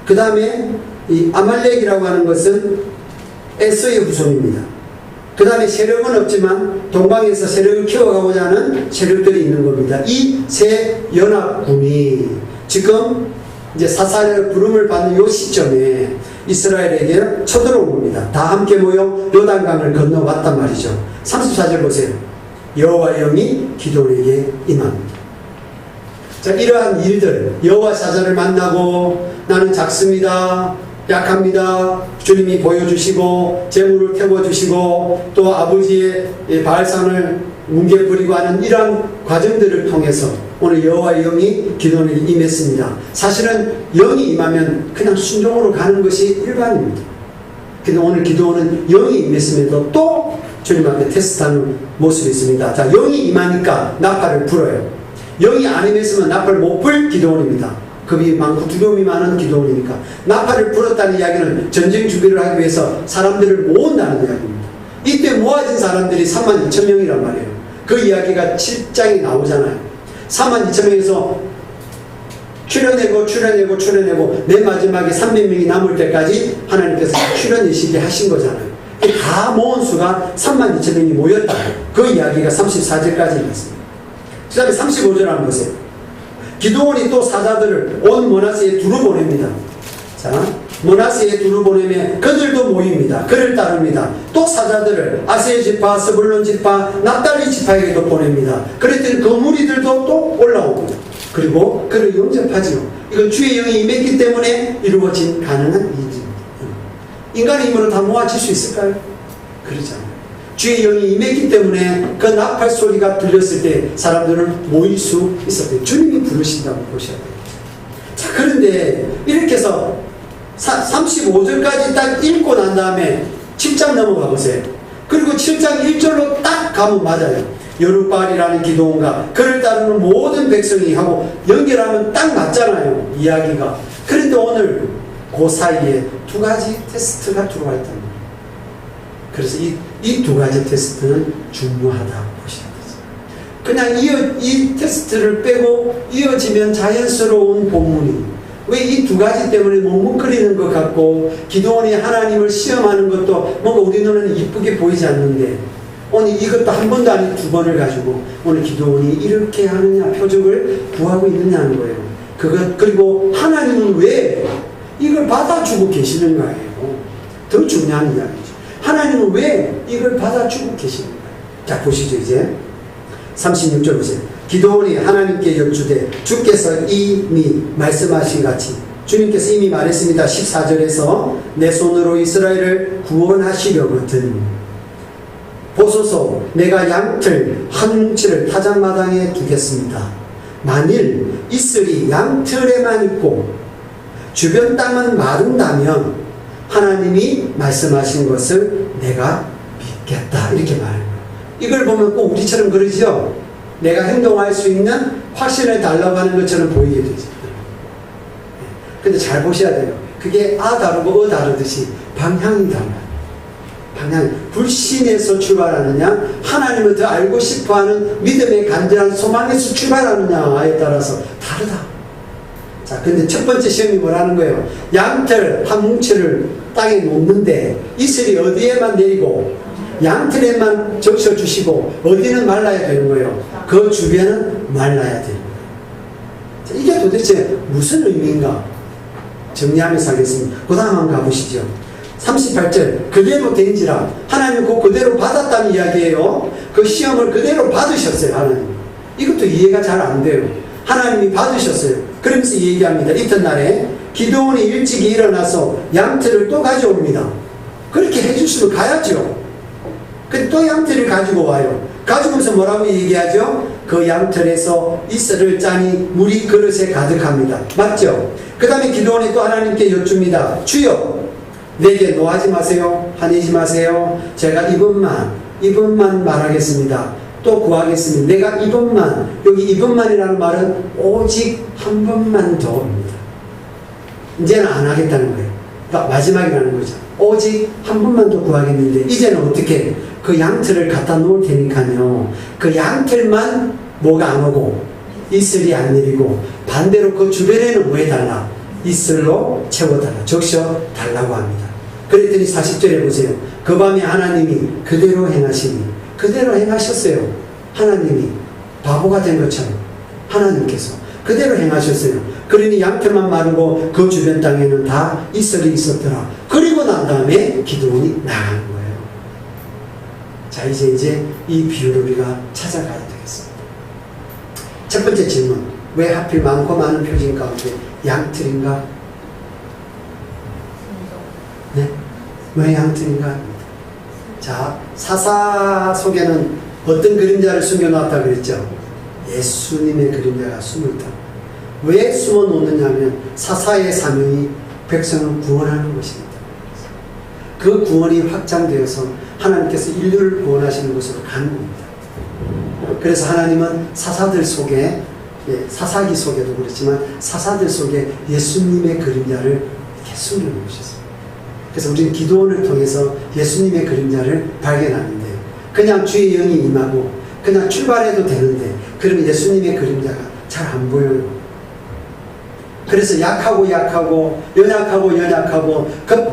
그 다음에 이 아말렉이라고 하는 것은 에서의 후손입니다. 그 다음에 세력은 없지만 동방에서 세력을 키워가고자 하는 세력들이 있는 겁니다. 이 세 연합군이 지금 이제 사사의 부름을 받는 이 시점에 이스라엘에게 쳐들어온 겁니다. 다 함께 모여 요단강을 건너왔단 말이죠. 34절 보세요. 여호와의 영이 기도원에게 임합니다. 자, 이러한 일들, 여호와 사자를 만나고 나는 작습니다. 약합니다. 주님이 보여주시고 재물을 태워주시고 또 아버지의 바알산을 뭉개버리고 하는 이러한 과정들을 통해서 오늘 여호와의 영이 기도원에게 임했습니다. 사실은 영이 임하면 그냥 순종으로 가는 것이 일반입니다. 근데 오늘 기도원은 영이 임했음에도 또 주님 앞에 테스트하는 모습이 있습니다. 자, 영이 임하니까 나팔을 불어요. 영이 안 임했으면 나팔을 못 불 기도원입니다. 겁이 많고 두려움이 많은 기도원이니까. 나팔을 불었다는 이야기는 전쟁 준비를 하기 위해서 사람들을 모은다는 이야기입니다. 이때 모아진 사람들이 32,000명이란 말이에요. 그 이야기가 7장에 나오잖아요. 32,000명에서 추려내고 맨 마지막에 300명이 남을 때까지 하나님께서 추려내시게 하신 거잖아요. 다 모은 수가 32,000명이 모였다. 그 이야기가 34절까지 있습니다. 그 다음에 35절 한번 보세요. 기도원이 또 사자들을 온 므낫세에 두루 보냅니다. 자, 므낫세에 두루 보내면 그들도 모입니다. 그를 따릅니다. 또 사자들을 아세 지파, 스불론 지파, 납달리 지파에게도 보냅니다. 그랬더니 그 무리들도 또 올라옵니다. 그리고 그를 영접하지요. 이건 주의 영이 임했기 때문에 이루어진 가능한 일입니다. 인간의 힘으로 다 모아질 수 있을까요? 그렇지 않아요. 주의 영이 임했기 때문에 그 나팔 소리가 들렸을 때 사람들은 모일 수 있었대요. 주님이 부르신다고 보셔야 돼요. 자, 그런데 이렇게 해서 35절까지 딱 읽고 난 다음에 7장 넘어가 보세요. 그리고 7장 1절로 딱 가면 맞아요. 여룻바알이라는 기도원과 그를 따르는 모든 백성이 하고 연결하면 딱 맞잖아요. 이야기가. 그런데 오늘 그 사이에 두 가지 테스트가 들어와 있다는 거예요. 그래서 이 두 가지 테스트는 중요하다고 보셔야 되죠. 그냥 이 테스트를 빼고 이어지면 자연스러운 본문이 왜 이 두 가지 때문에 묵묵거리는 것 같고 기도원이 하나님을 시험하는 것도 뭔가 우리 눈에는 이쁘게 보이지 않는데 오늘 이것도 한 번도 아닌 두 번을 가지고 오늘 기도원이 이렇게 하느냐 표적을 구하고 있느냐는 거예요. 그리고 하나님은 왜 이걸 받아주고 계시는 거예요. 더 중요한 이야기죠. 하나님은 왜 이걸 받아주고 계시는 거예요? 자, 보시죠. 이제 36절 보세요. 기도원이 하나님께 여쭈되 주께서 이미 말씀하신 같이 주님께서 이미 말했습니다. 14절에서 내 손으로 이스라엘을 구원하시려거든 보소서 내가 양틀 한 뭉치를 타작마당에 두겠습니다. 만일 이슬이 양틀에만 있고 주변 땅은 마른다면 하나님이 말씀하신 것을 내가 믿겠다 이렇게 말해요. 이걸 보면 꼭 우리처럼 그러죠. 내가 행동할 수 있는 확신을 달라고 하는 것처럼 보이게 되죠. 근데 잘 보셔야 돼요. 그게 아 다르고 다르듯이 방향이 달라요. 방향, 불신에서 출발하느냐 하나님을 더 알고 싶어하는 믿음의 간절한 소망에서 출발하느냐에 따라서 다르다. 자, 근데 첫 번째 시험이 뭐라는 거예요? 양털 한 뭉치를 땅에 놓는데 이슬이 어디에만 내리고 양털에만 적셔주시고 어디는 말라야 되는 거예요? 그 주변은 말라야 되는 거예요. 자, 이게 도대체 무슨 의미인가? 정리하면서 하겠습니다. 그 다음 한번 가보시죠. 38절 그대로 된지라 하나님 그대로 받았다는 이야기예요. 그 시험을 그대로 받으셨어요. 하나님. 이것도 이해가 잘 안 돼요. 하나님이 받으셨어요. 그러면서 얘기합니다. 이튿날에 기드온이 일찍이 일어나서 양털을 또 가져옵니다. 그렇게 해주시면 가야죠. 근데 또 양털을 가지고 와요. 가지고서 뭐라고 얘기하죠? 그 양털에서 이슬을 짜니 물이 그릇에 가득합니다. 맞죠? 그 다음에 기드온이 또 하나님께 여쭙니다. 주여 내게 노하지 마세요. 화내지 마세요. 제가 이번만 말하겠습니다. 또 구하겠습니다. 내가 이번만, 여기 이번만이라는 말은 오직 한 번만 더입니다. 이제는 안 하겠다는 거예요. 그러니까 마지막이라는 거죠. 오직 한 번만 더 구하겠는데 이제는 어떻게 그 양틀을 갖다 놓을 테니까요. 그 양틀만 뭐가 안 오고 이슬이 안 내리고 반대로 그 주변에는 뭐 해달라? 이슬로 채워달라. 적셔달라고 합니다. 그랬더니 40절에 보세요. 그 밤에 하나님이 그대로 행하시니 그대로 행하셨어요. 하나님이 바보가 된 것처럼 하나님께서 그대로 행하셨어요. 그러니 양털만 마르고 그 주변 땅에는 다 이슬이 있었더라. 그리고 난 다음에 기드온이 나가는 거예요. 자, 이제 이 비유를 우리가 찾아가야 되겠습니다. 첫 번째 질문. 왜 하필 많고 많은 표징 가운데 양털인가? 네? 왜 양털인가? 자, 사사 속에는 어떤 그림자를 숨겨놨다 그랬죠? 예수님의 그림자가 숨었다. 왜 숨어 놓느냐면 사사의 사명이 백성을 구원하는 것입니다. 그 구원이 확장되어서 하나님께서 인류를 구원하시는 것으로 가는 겁니다. 그래서 하나님은 사사들 속에 사사기 속에도 그렇지만 사사들 속에 예수님의 그림자를 이렇게 숨겨놓으셨어요. 그래서 우리는 기도원을 통해서 예수님의 그림자를 발견하는데 그냥 주의 영이 임하고 그냥 출발해도 되는데 그러면 예수님의 그림자가 잘 안 보여요. 그래서 약하고 연약하고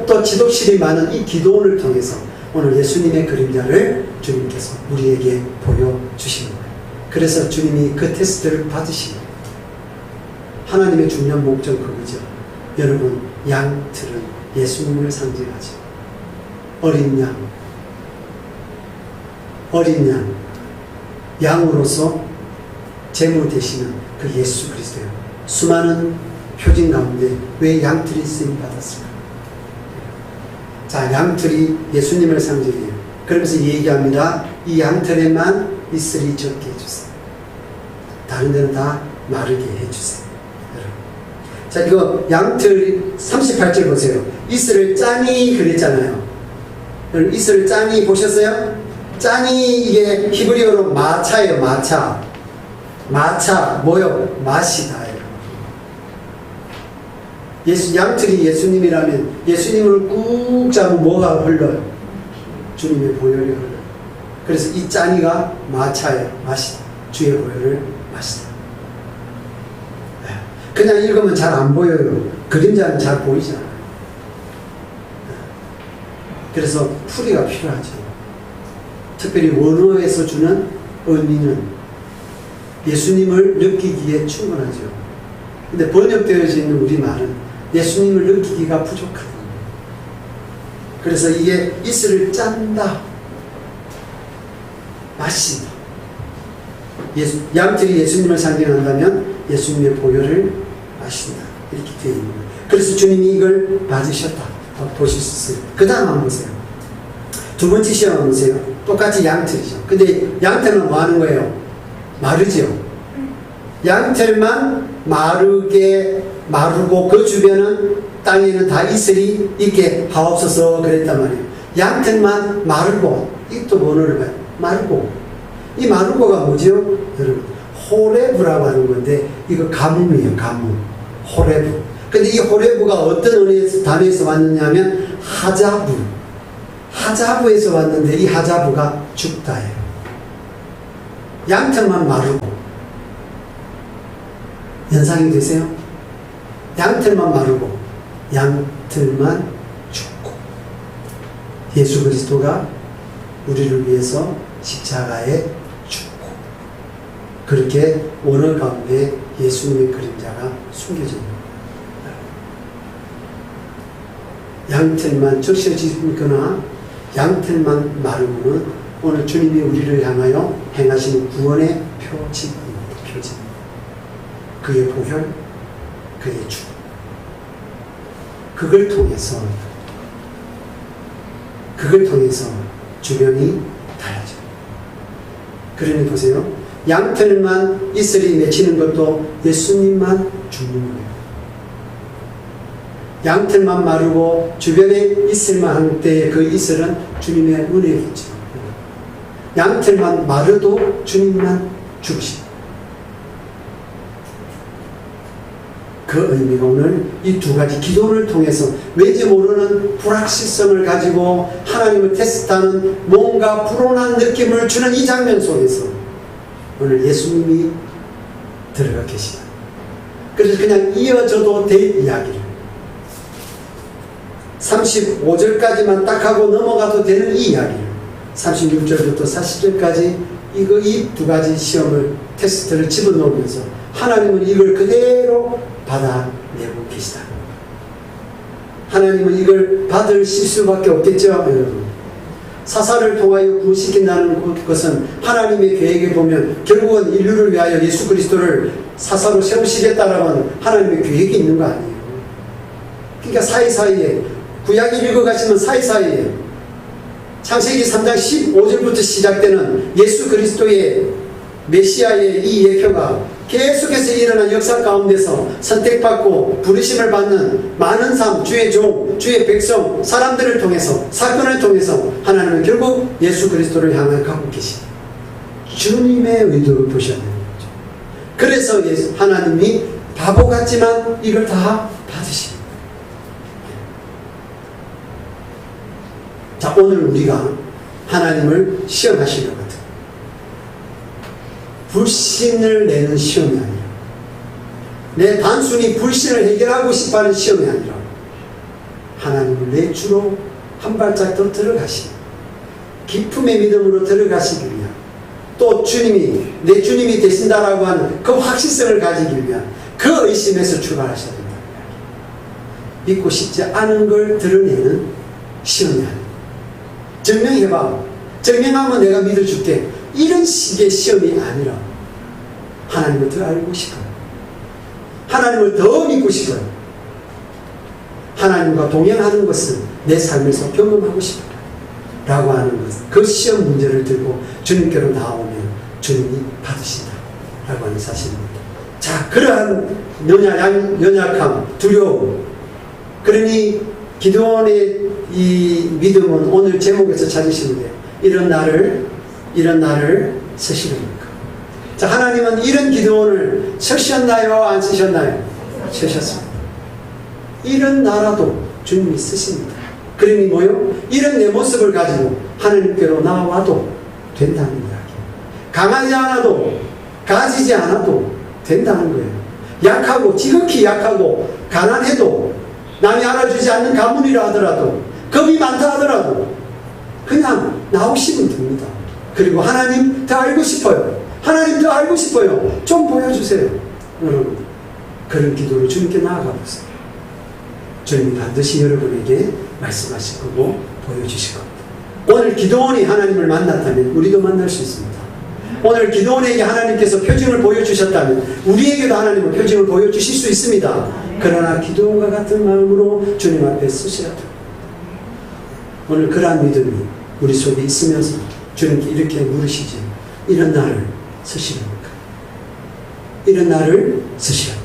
또 지독실이 많은 이 기도원을 통해서 오늘 예수님의 그림자를 주님께서 우리에게 보여주시는 거예요. 그래서 주님이 그 테스트를 받으시고 하나님의 중요한 목적 그거죠. 여러분, 양틀은 예수님을 상징하죠. 어린 양, 양으로서 제물 되시는 그 예수 그리스도요. 수많은 표징 가운데 왜 양틀이 쓰임 받았을까? 자, 양틀이 예수님을 상징해요. 그러면서 얘기합니다. 이 양틀에만 이슬이 적게 해주세요. 다른 데는 다 마르게 해주세요. 자, 이거 양틀 38절 보세요. 이슬을 짜니 그랬잖아요. 이슬을 짜니 보셨어요? 짜니 이게 히브리어로 마차예요. 마차 뭐요? 마시다예요. 양틀이 예수님이라면 예수님을 꾹 잡으면 뭐가 흘러요? 주님의 보혈이 흘러요. 그래서 이 짜니가 마차예요. 마시다. 주의 보혈을 마시다. 그냥 읽으면 잘 안 보여요. 그림자는 잘 보이잖아요. 그래서 풀이가 필요하죠. 특별히 원어에서 주는 의미는 예수님을 느끼기에 충분하죠. 근데 번역되어져 있는 우리말은 예수님을 느끼기가 부족하다. 그래서 이게 이슬을 짠다, 마신다. 양털이 예수님을 상징한다면 예수님의 보혈을 마신다, 이렇게 되어 있는 거예요. 그래서 주님이 이걸 받으셨다 보실 수 있어요. 그 다음 한번 보세요. 두 번째 시험 한번 보세요. 똑같이 양털이죠. 근데 양털은 뭐 하는 거예요? 마르죠. 양털만 마르고 그 주변은 땅에는 다 이슬이 있게 하옵소서 그랬단 말이에요. 양털만 마르고, 이 또 뭐를 봐요? 마르고. 이 마르고가 뭐죠? 여러분, 호레브라고 하는 건데, 이거 가뭄이에요, 가뭄. 호레브. 근데 이 호레브가 어떤 단어에서 왔느냐면, 하자부에서 왔는데, 이 하자부가 죽다예요. 양털만 마르고. 연상이 되세요? 양털만 마르고, 양털만 죽고. 예수 그리스도가 우리를 위해서 십자가에 죽고, 그렇게 오늘 가운데 예수님의 그림자가 숨겨집니다. 양털만 적셔지거나 양털만 마르고는 오늘 주님이 우리를 향하여 행하시는 구원의 표징입니다. 표징. 그의 보혈, 그의 죽음. 그걸 통해서 주변이 달라져요. 그러니 보세요. 양털만 이슬이 맺히는 것도 예수님만 죽는 거예요. 양털만 마르고 주변에 이슬만 한 때의 그 이슬은 주님의 은혜겠죠. 양털만 마르도 주님만 죽으십니다. 그 의미가 오늘 이 두 가지 기도를 통해서 왠지 모르는 불확실성을 가지고 하나님을 테스트하는 뭔가 불온한 느낌을 주는 이 장면 속에서 오늘 예수님이 들어가 계시다. 그래서 그냥 이어져도 될 이야기를 35절까지만 딱 하고 넘어가도 되는 이 이야기를 36절부터 40절까지 이 두 가지 시험을 테스트를 집어넣으면서 하나님은 이걸 그대로 받아내고 계시다. 하나님은 이걸 받으실 수밖에 없겠죠, 여러분. 사사를 통하여 구원시킨다는 것은 하나님의 계획에 보면 결국은 인류를 위하여 예수 그리스도를 사사로 세우시겠다라고 하는 하나님의 계획이 있는 거 아니에요. 그러니까 사이사이에 구약을 읽어가시면 사이사이에 창세기 3장 15절부터 시작되는 예수 그리스도의 메시아의 이 예표가 계속해서 일어난 역사 가운데서 선택받고 부르심을 받는 많은 삶, 주의 종, 주의 백성, 사람들을 통해서, 사건을 통해서 하나님은 결국 예수 그리스도를 향해 가고 계십니다. 주님의 의도를 보셔야 되는 거죠. 그래서 하나님이 바보 같지만 이걸 다 받으십니다. 자, 오늘 우리가 하나님을 시험하시려거든. 불신을 내는 시험이 아니라, 내 단순히 불신을 해결하고 싶어하는 시험이 아니라 하나님을 내 주로 한 발짝 더 들어가시고 기쁨의 믿음으로 들어가시기 위한, 또 주님이 내 주님이 되신다라고 하는 그 확신성을 가지기 위한 그 의심에서 출발하셔야 된다. 믿고 싶지 않은 걸 드러내는 시험이 아니라, 증명해봐, 증명하면 내가 믿어줄게, 이런 식의 시험이 아니라 하나님을 더 알고 싶어요. 하나님을 더 믿고 싶어요. 하나님과 동행하는 것을 내 삶에서 경험하고 싶어요 라고 하는 것, 그 시험 문제를 들고 주님께로 나오면 주님이 받으신다 라고 하는 사실입니다. 자, 그러한 연약함, 두려움, 그러니 기도원의 이 믿음은 오늘 제목에서 찾으시면 돼요. 이런 날을 쓰시렵니까? 자, 하나님은 이런 기도원을 쓰셨나요? 안 쓰셨나요? 쓰셨습니다. 이런 나라도 주님이 쓰십니다. 그러니 뭐요? 이런 내 모습을 가지고 하나님께로 나와도 된다는 이야기. 강하지 않아도, 가지지 않아도 된다는 거예요. 약하고, 지극히 약하고, 가난해도, 남이 알아주지 않는 가문이라 하더라도, 겁이 많다 하더라도 그냥 나오시면 됩니다. 그리고 하나님 더 알고 싶어요. 하나님 더 알고 싶어요. 좀 보여주세요. 여러분, 그런 기도를 주님께 나아가 보세요. 주님이 반드시 여러분에게 말씀하실 거고 보여주실 겁니다. 오늘 기도원이 하나님을 만났다면 우리도 만날 수 있습니다. 오늘 기도원에게 하나님께서 표징을 보여주셨다면 우리에게도 하나님은 표징을 보여주실 수 있습니다. 그러나 기도원과 같은 마음으로 주님 앞에 쓰셔야 됩니다. 오늘 그러한 믿음이 우리 속에 있으면서 주님께 이렇게 물으시지. 이런 나를 쓰시렵니까? 이런 나를 쓰시렵니까?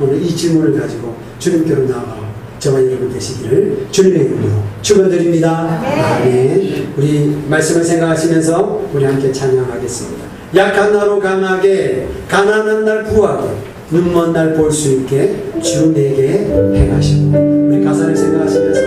오늘 이 질문을 가지고 주님께로 나아가 저와 여러분 되시기를 주님의 이름으로 축원드립니다. 아멘. 우리 말씀을 생각하시면서 우리 함께 찬양하겠습니다. 약한 나로 강하게, 가난한 날 부하게, 눈먼 날 볼 수 있게 주 내게 행하시고. 우리 가사를 생각하시면서